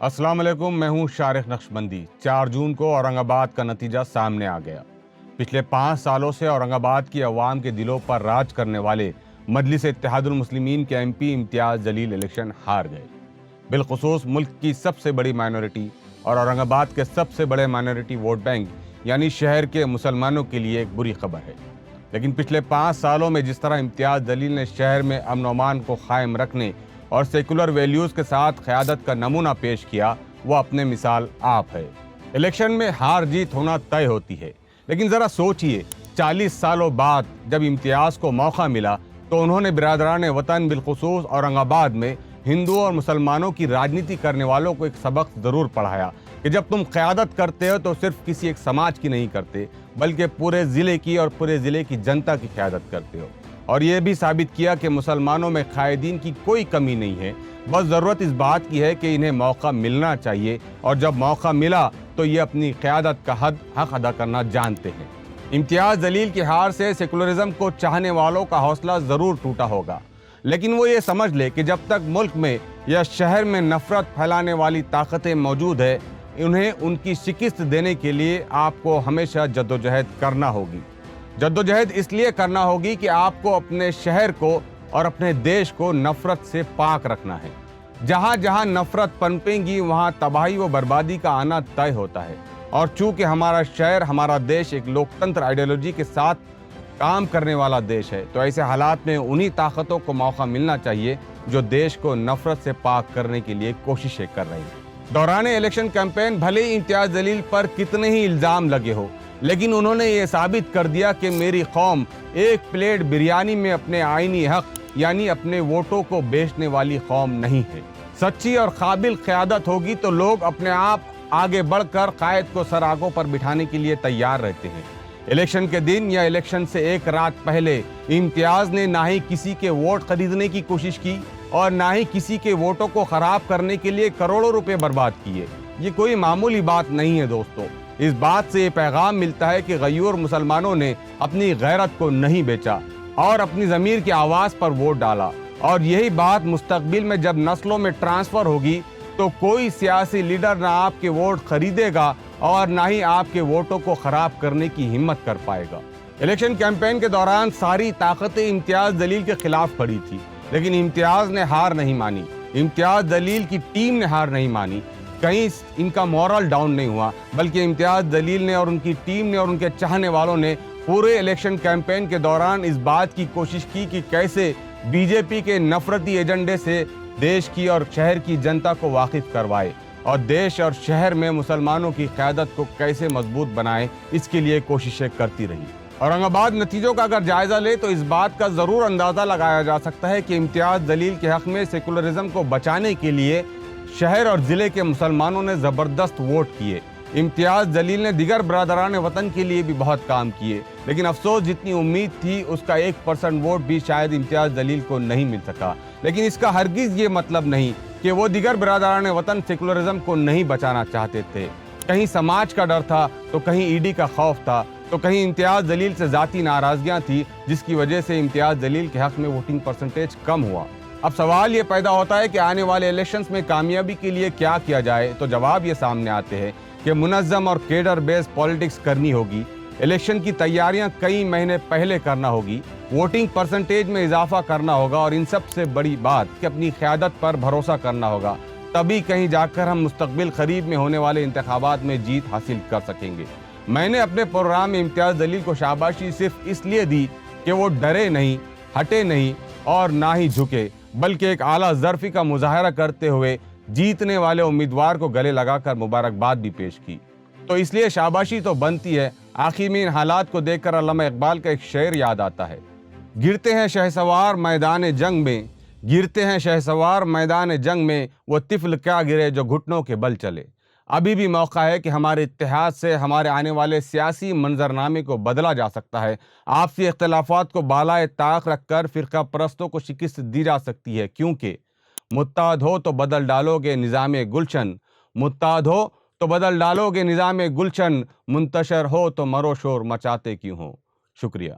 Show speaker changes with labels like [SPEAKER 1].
[SPEAKER 1] अस्सलाम वालेकुम, मैं हूं शारिक नक्शबंदी। 4 जून को औरंगाबाद का नतीजा सामने आ गया। पिछले 5 सालों से औरंगाबाद की अवाम के दिलों पर राज करने वाले मजलिस इत्तेहादुल मुस्लिमीन के एमपी इम्तियाज जलील इलेक्शन हार गए। बिलखुसूस मुल्क की सबसे बड़ी माइनॉरिटी और औरंगाबाद के सबसे बड़े माइनॉरिटी वोट बैंक यानी शहर के मुसलमानों के लिए एक बुरी खबर है। लेकिन पिछले 5 सालों में जिस तरह इम्तियाज जलील ने शहर में अमन अमान को कायम रखने और सेकुलर वैल्यूज़ के साथ क़यादत का नमूना पेश किया, वो अपने मिसाल आप है। इलेक्शन में हार जीत होना तय होती है, लेकिन ज़रा सोचिए 40 सालों बाद जब इम्तियाज़ को मौका मिला तो उन्होंने बिरादरान वतन बिलखुसूस औरंगाबाद में हिंदुओं और मुसलमानों की राजनीति करने वालों को एक सबक ज़रूर पढ़ाया कि जब तुम क़यादत करते हो तो सिर्फ किसी एक समाज की नहीं करते, बल्कि पूरे ज़िले की और पूरे ज़िले की जनता की क़यादत करते हो। और ये भी साबित किया कि मुसलमानों में कायदीन की कोई कमी नहीं है, बस ज़रूरत इस बात की है कि इन्हें मौका मिलना चाहिए, और जब मौका मिला तो ये अपनी क़यादत का हक़ अदा करना जानते हैं। इम्तियाज़ जलील की हार से सेकुलरिज़म को चाहने वालों का हौसला ज़रूर टूटा होगा, लेकिन वो ये समझ ले कि जब तक मुल्क में या शहर में नफ़रत फैलाने वाली ताकतें मौजूद है, उन्हें उनकी शिकस्त देने के लिए आपको हमेशा जद्दोजहद करना होगी। जद्दोजहद इसलिए करना होगी कि आपको अपने शहर को और अपने देश को नफ़रत से पाक रखना है। जहाँ जहाँ नफ़रत पनपेंगी वहाँ तबाही व बर्बादी का आना तय होता है। और चूँकि हमारा शहर, हमारा देश एक लोकतंत्र आइडियोलॉजी के साथ काम करने वाला देश है, तो ऐसे हालात में उन्हीं ताकतों को मौका मिलना चाहिए जो देश को नफ़रत से पाक करने के लिए कोशिशें कर रही हैं। दौरान इलेक्शन कैंपेन भले ही इम्तियाज़ जलील पर कितने ही इल्ज़ाम लगे हो, लेकिन उन्होंने ये साबित कर दिया कि मेरी कौम एक प्लेट बिरयानी में अपने आईनी हक यानी अपने वोटों को बेचने वाली कौम नहीं है। सच्ची और काबिल क़यादत होगी तो लोग अपने आप आगे बढ़कर कायद को सर आगों पर बिठाने के लिए तैयार रहते हैं। इलेक्शन के दिन या इलेक्शन से एक रात पहले इम्तियाज़ ने ना ही किसी के वोट खरीदने की कोशिश की और ना ही किसी के वोटों को ख़राब करने के लिए करोड़ों रुपए बर्बाद किए। ये कोई मामूली बात नहीं है दोस्तों। इस बात से ये पैगाम मिलता है कि गयूर मुसलमानों ने अपनी गैरत को नहीं बेचा और अपनी ज़मीर की आवाज़ पर वोट डाला। और यही बात मुस्तकबिल में जब नस्लों में ट्रांसफ़र होगी तो कोई सियासी लीडर ना आपके वोट खरीदेगा और ना ही आपके वोटों को ख़राब करने की हिम्मत कर पाएगा। इलेक्शन कैंपेन के दौरान सारी ताकतें इम्तियाज़ जलील के खिलाफ खड़ी थी, लेकिन इम्तियाज़ ने हार नहीं मानी। इम्तियाज़ जलील की टीम ने हार नहीं मानी। कहीं इनका मॉरल डाउन नहीं हुआ, बल्कि इम्तियाज़ जलील ने और उनकी टीम ने और उनके चाहने वालों ने पूरे इलेक्शन कैंपेन के दौरान इस बात की कोशिश की कि कैसे बीजेपी के नफरती एजेंडे से देश की और शहर की जनता को वाकिफ करवाए और देश और शहर में मुसलमानों की क़यादत को कैसे मजबूत बनाए, इसके लिए कोशिशें करती रही। औरंगाबाद नतीजों का अगर जायज़ा ले तो इस बात का ज़रूर अंदाज़ा लगाया जा सकता है कि इम्तियाज़ जलील के हक़ में सेकुलरिज़म को बचाने के लिए शहर और ज़िले के मुसलमानों ने ज़बरदस्त वोट किए। इम्तियाज़ जलील ने दिगर बरादरान वतन के लिए भी बहुत काम किए, लेकिन अफसोस जितनी उम्मीद थी उसका 1% वोट भी शायद इम्तियाज़ जलील को नहीं मिल सका। लेकिन इसका हरगिज़ ये मतलब नहीं कि वो दिगर बरादरान वतन सेकुलरिज़म को नहीं बचाना चाहते थे। कहीं समाज का डर था, तो कहीं ईडी का खौफ था, तो कहीं इम्तियाज़ जलील से ज़ाती नाराज़गियाँ थी, जिसकी वजह से इम्तियाज़ जलील के हक़ में वोटिंग परसेंटेज कम हुआ। अब सवाल ये पैदा होता है कि आने वाले इलेक्शंस में कामयाबी के लिए क्या किया जाए, तो जवाब ये सामने आते हैं कि मुनज़्ज़म और केडर बेस्ड पॉलिटिक्स करनी होगी। इलेक्शन की तैयारियां कई महीने पहले करना होगी, वोटिंग परसेंटेज में इजाफा करना होगा और इन सबसे बड़ी बात कि अपनी क़यादत पर भरोसा करना होगा। तभी कहीं जाकर हम मुस्तक़बिल करीब में होने वाले इंतखाबात में जीत हासिल कर सकेंगे। मैंने अपने प्रोग्राम में इम्तियाज़ जलील को शाबाशी सिर्फ इसलिए दी कि वो डरे नहीं, हटे नहीं और ना ही झुके, बल्कि एक आला ज़र्फ़ी का मुज़ाहरा करते हुए जीतने वाले उम्मीदवार को गले लगाकर मुबारकबाद भी पेश की। तो इसलिए शाबाशी तो बनती है। आखिर में इन हालात को देखकर अल्लामा इकबाल का एक शेर याद आता है, गिरते हैं शहसवार मैदान जंग में, गिरते हैं शहसवार मैदान जंग में, वो तिफ़्ल क्या गिरे जो घुटनों के बल चले। अभी भी मौका है कि हमारे इत्तेहाद से हमारे आने वाले सियासी मंजरनामे को बदला जा सकता है। आपसी इख्तिलाफ़ात को बालाए ताक रखकर फ़िरका परस्तों को शिकस्त दी जा सकती है, क्योंकि मुत्ताद हो तो बदल डालोगे निज़ाम गुलशन, मुत्ताद हो तो बदल डालोगे निज़ाम गुलशन, मुंतशर हो तो मरो शोर मचाते क्यों हो। शुक्रिया।